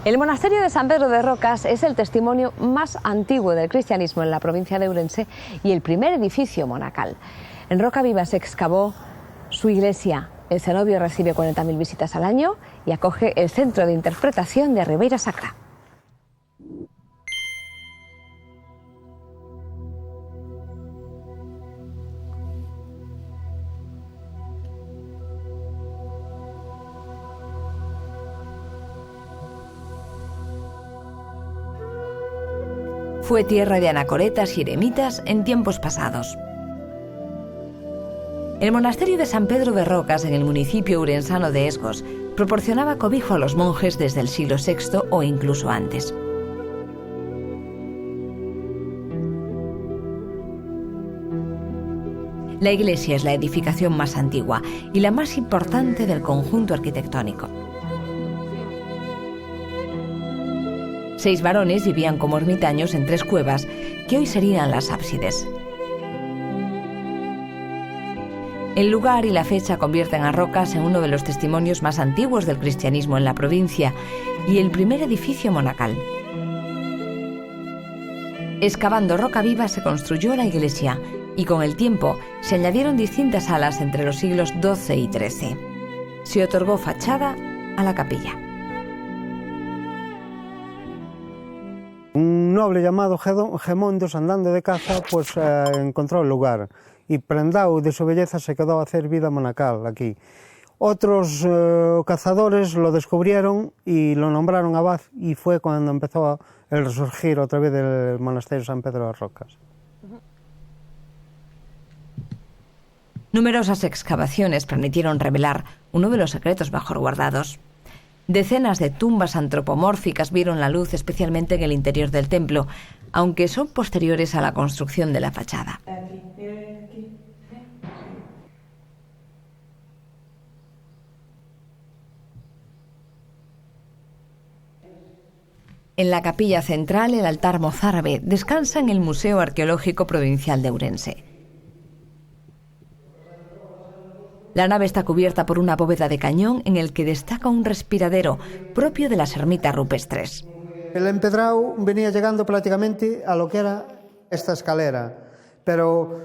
El monasterio de San Pedro de Rocas es el testimonio más antiguo del cristianismo en la provincia de Ourense y el primer edificio monacal. En Rocaviva se excavó su iglesia. El cenobio recibe 40.000 visitas al año y acoge el centro de interpretación de Ribeira Sacra. Fue tierra de anacoretas y eremitas en tiempos pasados. El monasterio de San Pedro de Rocas, en el municipio urensano de Esgos, proporcionaba cobijo a los monjes desde el siglo VI o incluso antes. La iglesia es la edificación más antigua y la más importante del conjunto arquitectónico. 6 varones vivían como ermitaños en 3 cuevas, que hoy serían las ábsides. El lugar y la fecha convierten a Rocas en uno de los testimonios más antiguos del cristianismo en la provincia y el primer edificio monacal. Excavando Rocaviva se construyó la iglesia y con el tiempo se añadieron distintas salas entre los siglos XII y XIII. Se otorgó fachada a la capilla. Un noble llamado Gemondos, andando de caza, pues encontró el lugar y prendado de su belleza se quedó a hacer vida monacal aquí. Otros cazadores lo descubrieron y lo nombraron abad y fue cuando empezó el resurgir otra vez del monasterio San Pedro de Rocas. Numerosas excavaciones permitieron revelar uno de los secretos mejor guardados. Decenas de tumbas antropomórficas vieron la luz, especialmente en el interior del templo, aunque son posteriores a la construcción de la fachada. En la capilla central, el altar mozárabe descansa en el Museo Arqueológico Provincial de Ourense. La nave está cubierta por una bóveda de cañón en el que destaca un respiradero propio de las ermitas rupestres. El empedrado venía llegando prácticamente a lo que era esta escalera, pero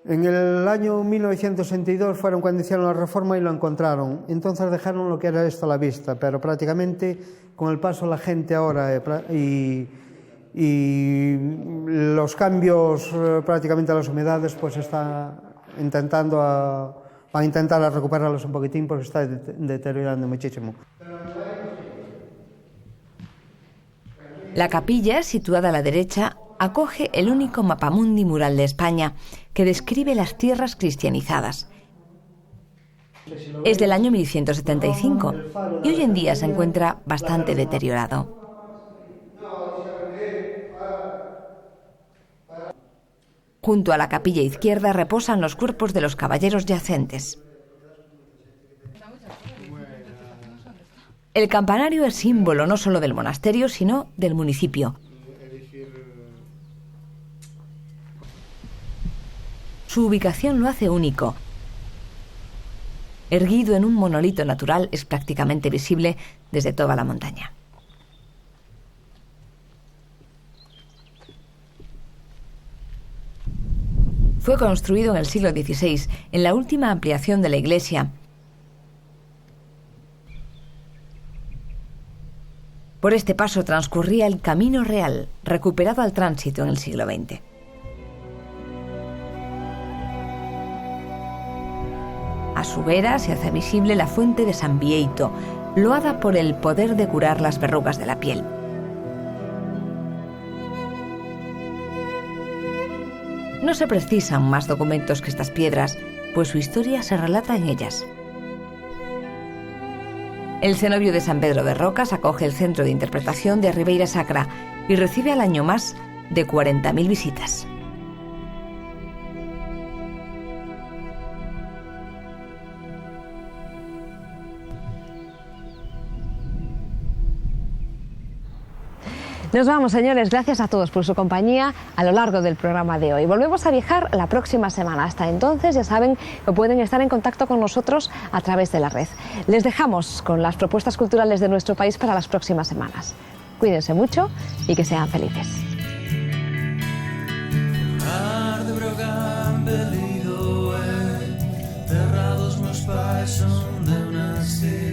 en el año 1962 fueron cuando hicieron la reforma y lo encontraron. Entonces dejaron lo que era esto a la vista, pero prácticamente con el paso de la gente ahora y los cambios prácticamente a las humedades, pues está intentando a intentar recuperarlos un poquitín porque está deteriorando muchísimo. La capilla, situada a la derecha, acoge el único mapamundi mural de España que describe las tierras cristianizadas. Es del año 1175 y hoy en día se encuentra bastante deteriorado. Junto a la capilla izquierda reposan los cuerpos de los caballeros yacentes. El campanario es símbolo no solo del monasterio, sino del municipio. Su ubicación lo hace único. Erguido en un monolito natural, es prácticamente visible desde toda la montaña. Fue construido en el siglo XVI, en la última ampliación de la iglesia. Por este paso transcurría el Camino Real, recuperado al tránsito en el siglo XX. A su vera se hace visible la fuente de San Bieito, loada por el poder de curar las verrugas de la piel. No se precisan más documentos que estas piedras, pues su historia se relata en ellas. El cenobio de San Pedro de Rocas acoge el centro de interpretación de Ribeira Sacra y recibe al año más de 40.000 visitas. Nos vamos, señores. Gracias a todos por su compañía a lo largo del programa de hoy. Volvemos a viajar la próxima semana. Hasta entonces, ya saben que pueden estar en contacto con nosotros a través de la red. Les dejamos con las propuestas culturales de nuestro país para las próximas semanas. Cuídense mucho y que sean felices. Terrados meus pais onde eu nasci,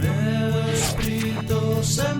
meu espírito sempre